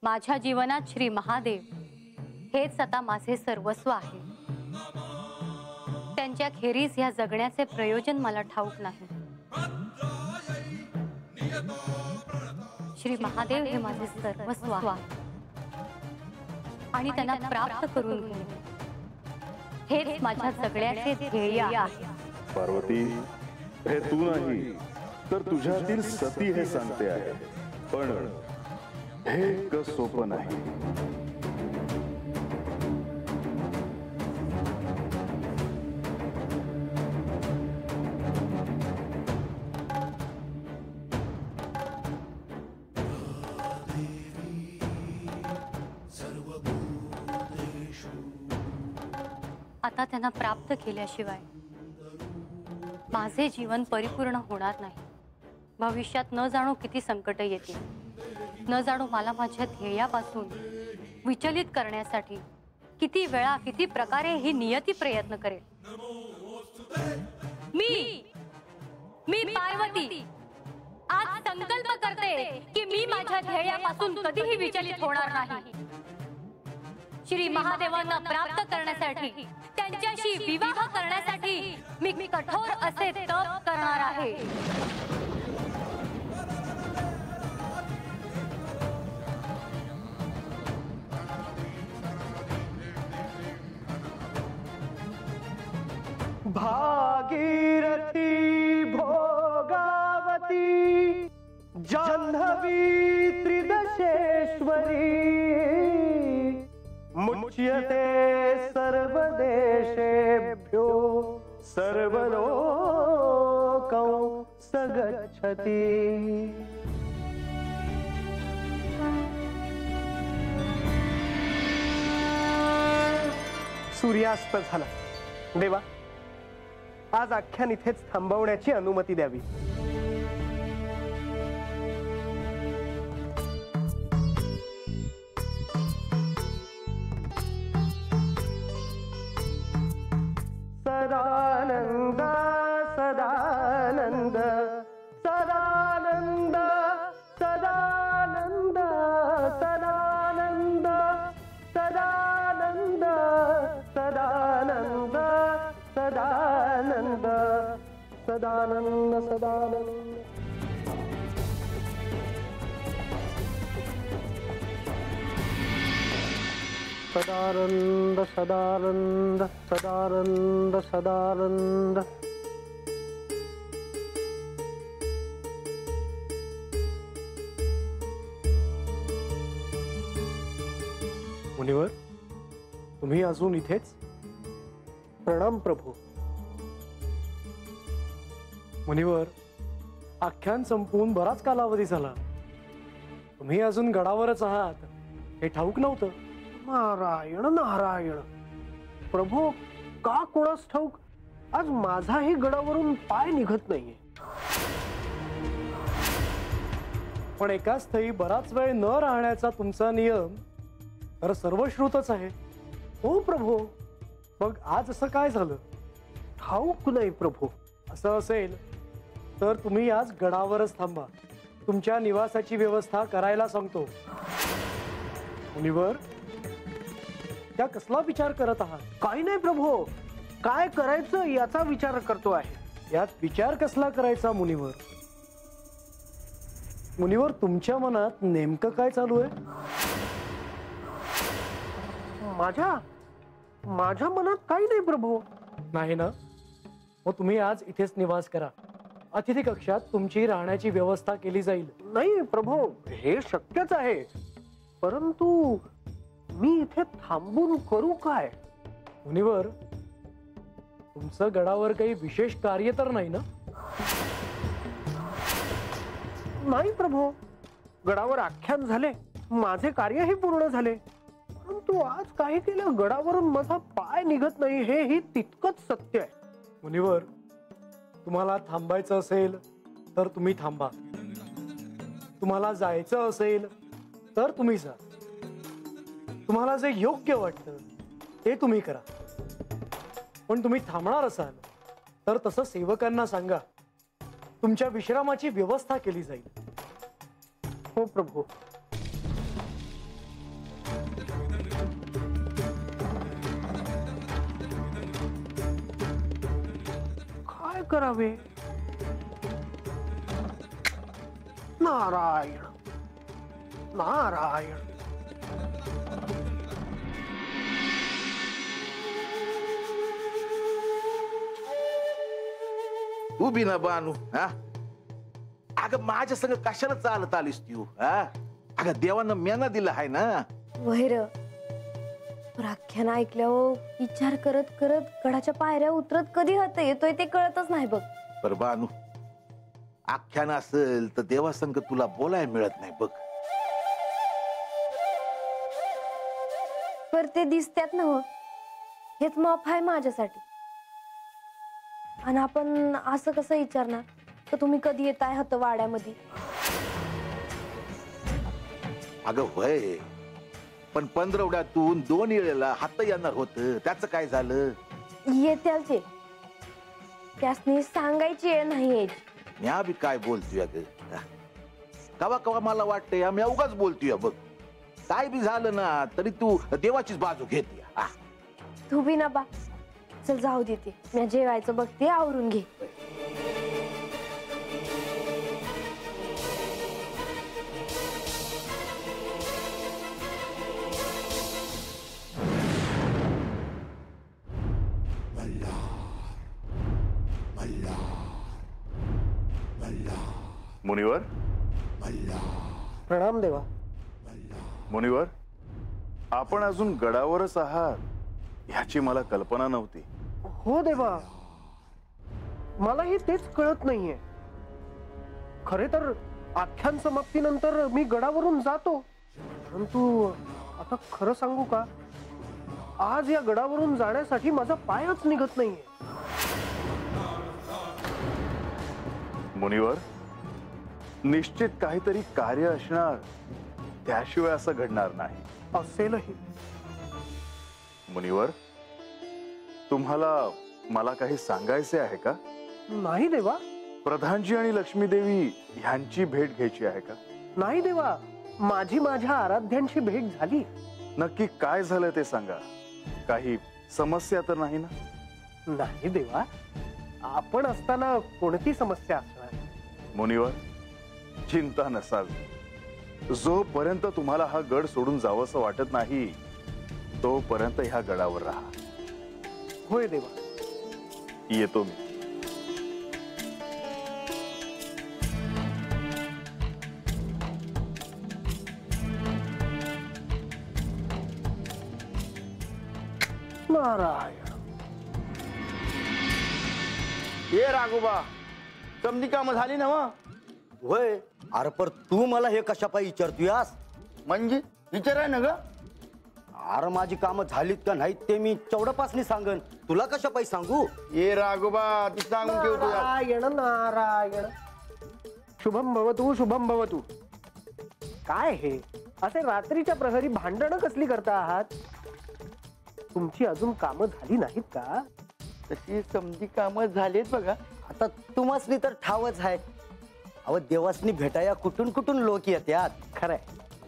माझ्या जीवनात श्री महादेव हेच आता माझे सर्वस्व आहे। त्यांच्या खेरीज या जगण्याचे प्रयोजन मला ठाऊक नाही। श्री महादेव हे माझे सर्वस्व आहे आणि त्यांना प्राप्त करून घेणे हेच माझ्या जगण्याचे ध्येय आहे। पार्वती, हे तू नाही तर तुझ्यातील सती हे सांगते आहे, पण हे इतकं सोपं नाही। आता त्यांना प्राप्त केल्याशिवाय माझे जीवन परिपूर्ण होणार नाही। भविष्यात न जाणो किती संकट येतील, न जाणो मला माझ्या ध्येयापासून विचलित करण्यासाठी किती वेळा किती प्रकारे ही नियती प्रयत्न करेल। मी पार्वती आज संकल्प करते की मी माझ्या ध्येयापासून कधीही विचलित होणार नाही। श्री महादेवांना प्राप्त करण्यासाठी, त्यांच्याशी विवाह करण्यासाठी मी कठोर असे तप करणार आहे। भागीरथी भोगावती जाह्नवी त्रिदशेश्वरी मुच्यते सर्वदेशेभ्यो सर्वलोकौ सगच्छति। सूर्यास्त झाला। देवा, आज आख्यान इथेच थांबवण्याची अनुमती द्यावी। सदानंद सदानंद सदानंद सदानंद सदानंद सदानंद सदानंद सदानंद सदानंद सदानंद। सदानंद सदानंद सदानंद सदानंद। मुनिवर, तुम्ही अजून इथेच? प्रणाम प्रभू। मुनिवर, आख्यान संपवून बराच कालावधी झाला, तुम्ही अजून गडावरच आहात हे ठाऊक नव्हतं। नारायण नारायण प्रभू, का कोणास ठाऊक आज माझाही गडावरून पाय निघत नाहीये। पण एकाच स्थळी बराच वेळ न राहण्याचा तुमचा नियम तर सर्वश्रुतच आहे। हो प्रभू, मग आज असं काय झालं? ठाऊक नाही प्रभू। असं असेल तर तुम्ही आज गडावरच थांबा, तुमच्या निवासाची व्यवस्था करायला सांगतो। मुनिवर, त्या कसला विचार करत आहात? काही नाही प्रभू, काय करायचं याचा विचार करतो आहे। यात विचार कसला करायचा मुनिवर? मुनिवर, तुमच्या मनात नेमकं काय चालू आहे? माझ्या मनात काही नाही प्रभू। नाही ना? मग तुम्ही आज इथेच निवास करा, अतिथी कक्षात तुमची राहण्याची व्यवस्था केली जाईल। नाही प्रभू, हे शक्यच आहे, परंतु मी इथे थांबून करू काय? मुनिवर, तुमचं गडावर काही विशेष कार्य तर नाही ना? नाही प्रभू, गडावर आख्यान झाले, माझे कार्यही पूर्ण झाले, परंतु आज काही केलं गडावरून माझा पाय निघत नाही हे तितकंच सत्य आहे। मुनिवर, तुम्हाला थांबायचं असेल तर तुम्ही थांबा, तुम्हाला जायचं असेल तर तुम्ही जा, तुम्हाला जे योग्य वाटतं ते तुम्ही करा। पण तुम्ही थांबणार असाल तर तसं सेवकांना सांगा, तुमच्या विश्रामाची व्यवस्था केली जाईल। हो प्रभू। करावे? नारायण नारायण. तू बी ना बानू हा. अगं माझ्या संग कशाला चालत आलीस तू हा. अगं देवानं मेना दिला आहे ना. वैर आख्यान ऐकल्यावर विचार करत करत गडाच्या पायऱ्या उतरत कधी हात येतोय ते कळतच नाही बघ. पर बानू आख्यान असेल तर देवासंग तुला बोलायला मिळत नाही बघ. पर ते दिसत्यात ना हो, हेच माफ आहे माझ्यासाठी. आणि आपण असं कसं विचारणार तर तुम्ही कधी येताय हात वाड्यामध्ये? अगं वय पण पंधरवड्यातून 2 वेळेला हात येणार होत, त्याचं काय झालं? येत्यालचे त्यासनी सांगायची वेळ नाही. म्या बी काय बोलतोय अगं. कवा कवा मला वाटतंय म्या उगाच बोलतोय बघ. काय बी झालं ना तरी तू देवाचीच बाजू घेते. तू बी ना बा. चल जाऊ देते, मी जेवायचं बघते, आवरून घे. मुनिवर. प्रणाम देवा. मुनिवर, आपण अजून गडावरच आहात ह्याची मला कल्पना नव्हती. हो देवा, मलाही तेच कळत नाहीये. खरे तर आख्यान समाप्तीनंतर मी गडावरून जातो, परंतु आता खरं सांगू का, आज या गडावरून जाण्यासाठी माझा पायच निघत नाहीये. मुनिवर, निश्चित काहीतरी कार्य असणार, त्याशिवाय असं घडणार नाही. असेलही. मुनिवर, तुम्हाला मला काही सांगायचे आहे का? नाही देवा. प्रधानजी आणि लक्ष्मी देवी ह्यांची भेट घ्यायची आहे का? नाही देवा, माझी माझ्या आराध्यांची भेट झाली. नक्की काय झालं ते सांगा. काही समस्या तर नाही ना? नाही देवा, आपण असताना कोणती समस्या असणार? मुनिवर, चिंता नसावी. जोपर्यंत तुम्हाला हा गड सोडून जावंसं वाटत नाही तोपर्यंत ह्या गडावर राहा. होय देवा. येतो मी. नारायण. ये राघोबा, समधी कामं झाली ना मग? होय. अरे पर तू मला हे कशा पायी विचारतोयास? म्हणजे विचाराय ना ग. अरे माझी कामं झालीत का नाहीत ते मी चौडपासनी सांगन, तुला कशा पायी सांगू? ये राघोबा, ती सांगून ठेवतो यार. नारायण नारायण. शुभम भवतु शुभम भवतु. काय हे असे रात्रीच्या प्रहरी भांडणं कसली करता आहात? तुमची अजून कामं झाली नाहीत का? तशी समधी कामं झालीत बघा. आता तुम्हासनी तर ठावच आहे. अहो देवासनी भेटाया कुठून कुठून लोक येतात. खरंय.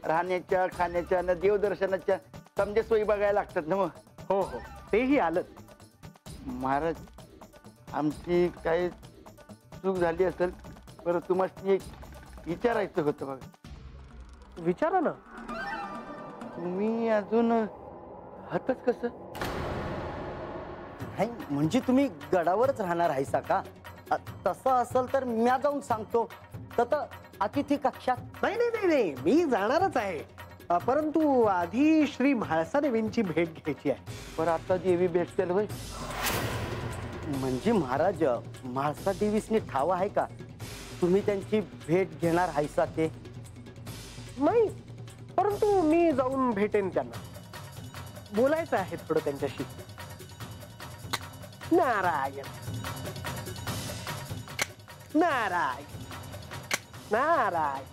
राहण्याच्या, खाण्याच्या आणि देवदर्शनाच्या समजे सोयी बघायला लागतात ना मग. हो हो, तेही आलं. महाराज, आमची काही चूक झाली असेल बरं, तुम्हाला एक विचारायचं होतं बघा. विचारा ना. तुम्ही अजून हातच कसं? नाही म्हणजे तुम्ही गडावरच राहणार आहेसा का? तसं असेल तर म्या जाऊन सांगतो. तर अतिथी कक्षात. नाही नाही नाही नाही, मी जाणारच आहे. परंतु आधी श्री म्हाळसा देवींची भेट घ्यायची आहे. बरं, आता देवी भेटतील होय? म्हणजे महाराज, म्हाळसा देवीसनी ठाव आहे का तुम्ही त्यांची भेट घेणार आहेसा ते? नाही, परंतु मी जाऊन भेटेन त्यांना. बोलायचं आहे थोडं त्यांच्याशी. नारायण नारायण नारायण.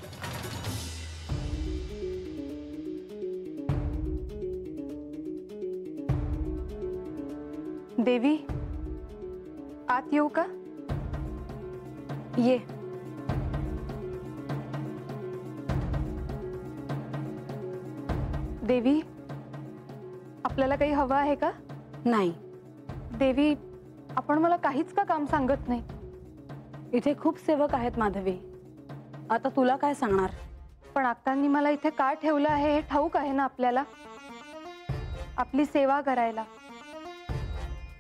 देवी, आत येऊ का? ये. देवी, आपल्याला काही हवं आहे का? नाही. देवी, आपण मला काहीच का काम सांगत नाही? इथे खूप सेवक आहेत माधवी, आता तुला काय सांगणार? पण अक्कांनी मला इथे का ठेवलं आहे हे ठाऊक आहे ना आपल्याला. आपली सेवा करायला,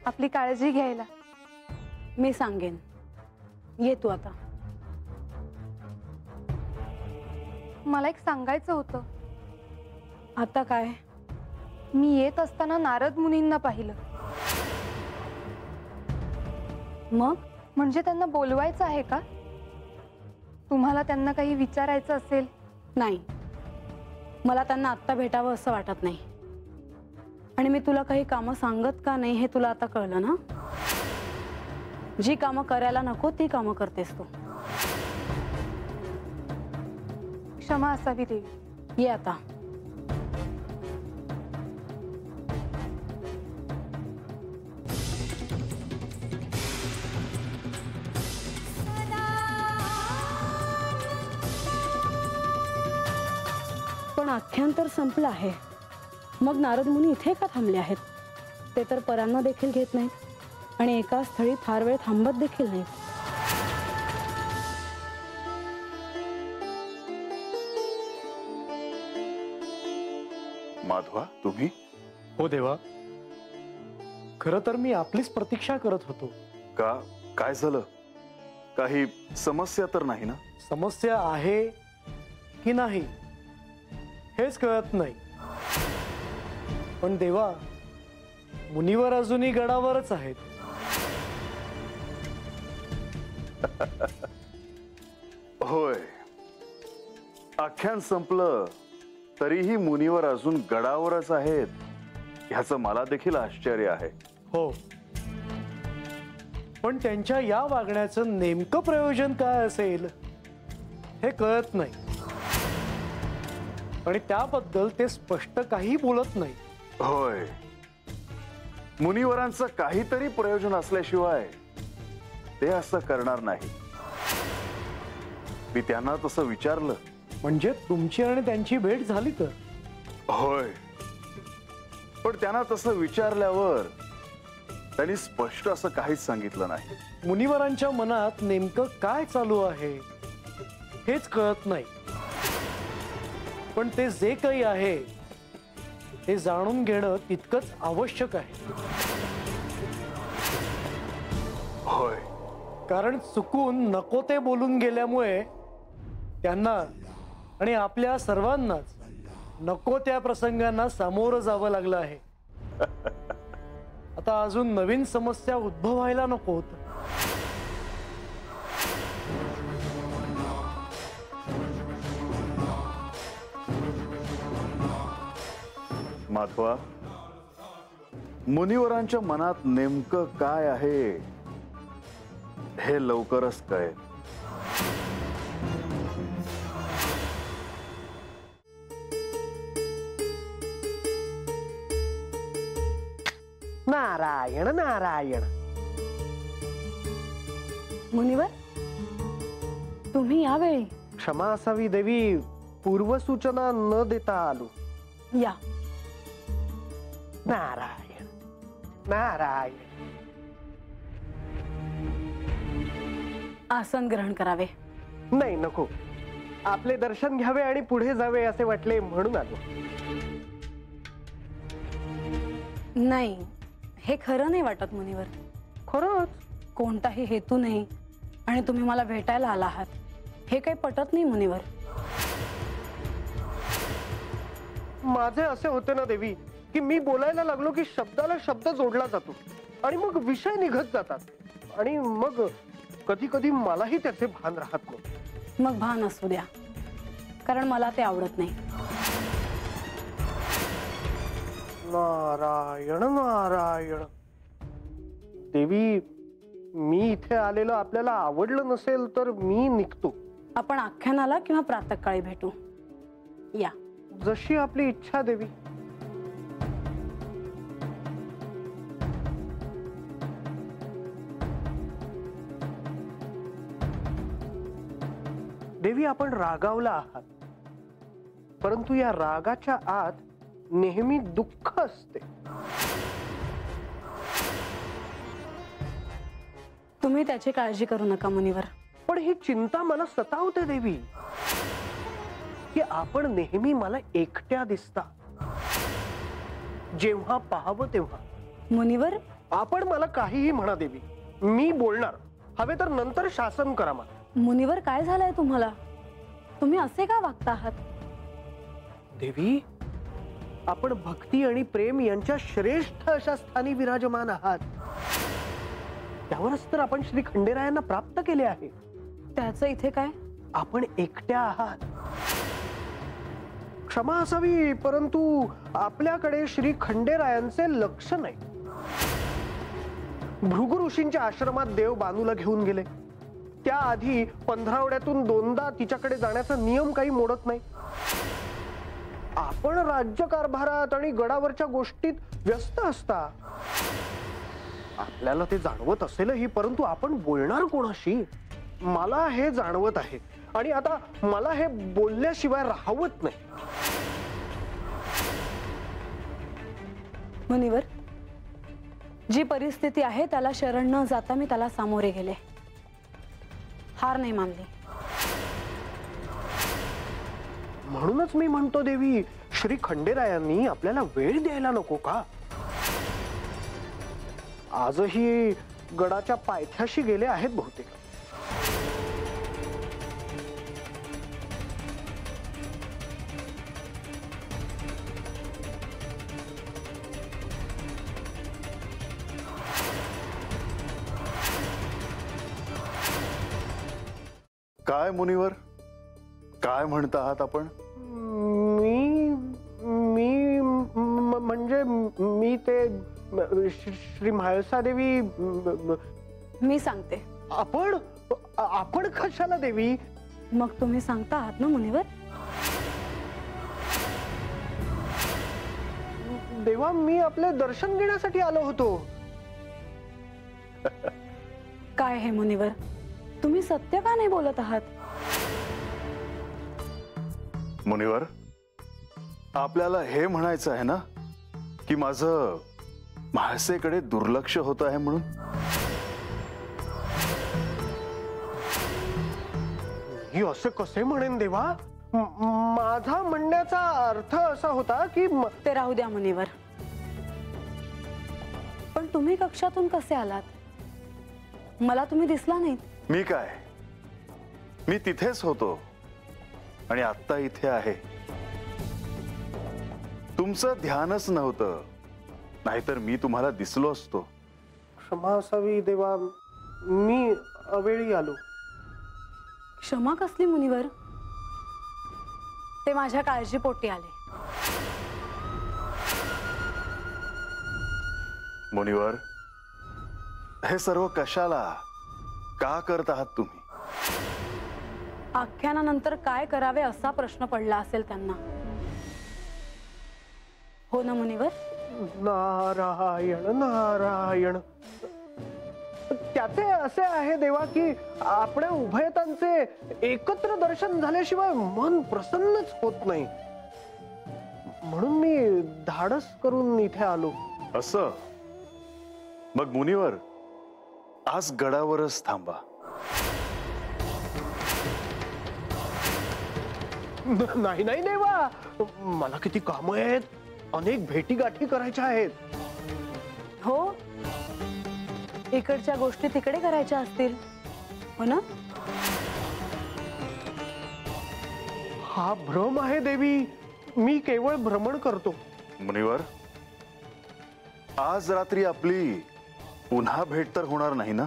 आपली काळजी घ्यायला. मी सांगेन, ये तू आता. मला एक सांगायचं होतं. आता काय? मी येत असताना नारद मुनींना पाहिलं. मग म्हणजे त्यांना बोलवायचं आहे का? तुम्हाला त्यांना काही विचारायचं असेल? नाही, मला त्यांना आत्ता भेटावं असं वाटत नाही. आणि मी तुला काही कामं सांगत का नाही हे तुला आता कळलं ना. जी कामं करायला नको ती कामं करतेस तू. क्षमा असावी देवी. ये आता. पण आख्यान तर संपलं आहे, मग नारद मुनी इथे का थांबले आहेत? ते तर परांना देखील घेत नाहीत आणि एका स्थळी फार वेळ थांबत देखील नाहीत. माधवा, तुम्ही? हो देवा, खरं तर मी आपलीच प्रतीक्षा करत होतो. का? काय झालं? काही समस्या तर नाही ना? समस्या आहे की नाही हेच कळत नाही. पण देवा, मुनिवर अजूनही गडावरच आहेत. होय, आख्यान संपलं तरीही मुनिवर अजून गडावरच आहेत, ह्याचं मला देखील आश्चर्य आहे. हो, पण त्यांच्या या वागण्याचं नेमकं प्रयोजन काय असेल हे कळत नाही आणि त्याबद्दल ते स्पष्ट काही बोलत नाही. होय, मुनिवरांचं काहीतरी प्रयोजन असल्याशिवाय ते असं करणार नाही. मी त्यांना तसं विचारलं. म्हणजे तुमची आणि त्यांची भेट झाली तर? होय, पण त्यांना तसं विचारल्यावर त्यांनी स्पष्ट असं काहीच सांगितलं नाही. मुनिवरांच्या मनात नेमकं काय चालू आहे हेच कळत नाही. पण ते जे काही आहे ते जाणून घेणं तितकंच आवश्यक आहे. होय, कारण चुकून नको ते बोलून गेल्यामुळे त्यांना आणि आपल्या सर्वांनाच नको त्या प्रसंगांना सामोरं जावं लागलं आहे. आता अजून नवीन समस्या उद्भवायला नकोत. माधवा, मुनिवरांच्या मनात नेमकं काय आहे हे लवकरच कळेल. नारायण नारायण. मुनिवर, तुम्ही यावेळी? क्षमा असावी देवी, पूर्वसूचना न देता आलो. या. नारायण नारायण. आसन ग्रहण करावे. नाही, नको. आपले दर्शन घ्यावे आणि पुढे जावे असे वाटले म्हणून आलो. नाही, हे खरं नाही वाटत मुनिवर. खरंच? कोणताही हेतू नाही आणि तुम्ही मला भेटायला आला आहात हे काही पटत नाही मुनिवर. माझे असे होते ना देवी की मी बोलायला लागलो की शब्दाला शब्द जोडला जातो आणि मग विषय निघत जातात आणि मग कधी कधी मलाही त्याचे भान राहत नाही. मग भान असू द्या, कारण मला ते आवडत नाही. नारायण नारायण. देवी, मी इथे आलेलं आपल्याला आवडलं नसेल तर मी निघतो. आपण आख्यानाला किंवा प्रातःकाळी भेटू. या. जशी आपली इच्छा देवी. देवी, आपण रागावला आहात, परंतु या रागाच्या आत नेहमी दुःख असते. तुम्ही त्याची काळजी करू नका मुनिवर. पण ही चिंता मला सतावते देवी की आपण नेहमी मला एकट्या दिसता. जेव्हा पाहावं तेव्हा. मुनिवर, आपण मला काहीही म्हणा देवी, मी बोलणार. हवे तर नंतर शासन करा मला. मुनिवर, काय झालंय तुम्हाला? तुम्ही असे का वागता आहात? देवी, आपण भक्ती आणि प्रेम यांच्या श्रेष्ठ अशा स्थानी विराजमान आहात. त्यावरच तर आपण श्री खंडेरायांना प्राप्त केले आहे. त्याचं इथे काय? आपण एकट्या आहात. क्षमा असावी, परंतु आपल्याकडे श्री खंडेरायांचे लक्ष नाही. भृगु ऋषींच्या आश्रमात देव बानूला घेऊन गेले. त्याआधी 15 आठवड्यातून 2दा तिच्याकडे जाण्याचा नियम काही मोडत नाही. आपण राज्यकारभारात आणि गडावरच्या गोष्टीत व्यस्त असता. आपल्याला ते जाणवत असेलही, परंतु आपण बोलणार कोणाशी? मला हे जाणवत आहे आणि आता मला हे बोलल्याशिवाय राहवत नाही. मुनिवर, जी परिस्थिती आहे त्याला शरण न जाता मी त्याला सामोरे गेले. हार नाही मानली. म्हणूनच मी म्हणतो देवी, श्री खंडेरायांनी आपल्याला वेळ द्यायला नको का? आजही गडाच्या पायथ्याशी गेले आहेत बहुतेक. काय मुनिवर, काय म्हणता आहात आपण? मी मी म्हणजे मी ते श्री म्हाळसा देवी. मी सांगते. आपण आपण कशाला देवी? मग तुम्ही सांगता आहात ना मुनिवर? देवा, मी आपले दर्शन घेण्यासाठी आलो होतो. काय हे मुनिवर, तुम्ही सत्य का नाही बोलत आहात? मुनिवर, आपल्याला हे म्हणायचं आहे ना की माझं म्हाळसेकडे दुर्लक्ष होत आहे म्हणून? ही असे कसे म्हणेन देवा? माझा म्हणण्याचा अर्थ असा होता की ते राहू द्या मुनिवर. पण तुम्ही कक्षातून कसे आलात? मला तुम्ही दिसला नाहीत. मी काय, मी तिथेच होतो आणि आता इथे आहे. तुमचं ध्यानच नव्हतं, नाहीतर मी तुम्हाला दिसलो असतो. क्षमा असावी देवा, मी अवेळी आलो. क्षमा कसली मुनिवर? ते माझ्या काळजीपोटी आले. मुनिवर, हे सर्व कशाला, का करत आहात तुम्ही? आख्यानानंतर काय करावे असा प्रश्न पडला असेल त्यांना. हो ना मुनिवर? नारायण नारायण. त्याचे असे आहे देवा की आपल्या उभयतांचे एकत्र दर्शन झाल्याशिवाय मन प्रसन्नच होत नाही. म्हणून मी धाडस करून इथे आलो. असं? मग मुनिवर, आज गडावरच थांबा. नाही नाही देवा, मला किती काम आहेत. अनेक भेटी गाठी करायच्या आहेत. हो, इकडच्या गोष्टी तिकडे करायच्या असतील, हो ना? हा भ्रम आहे देवी, मी केवळ भ्रमण करतो. मुनिवर, आज रात्री आपली पुन्हा भेट तर होणार नाही ना?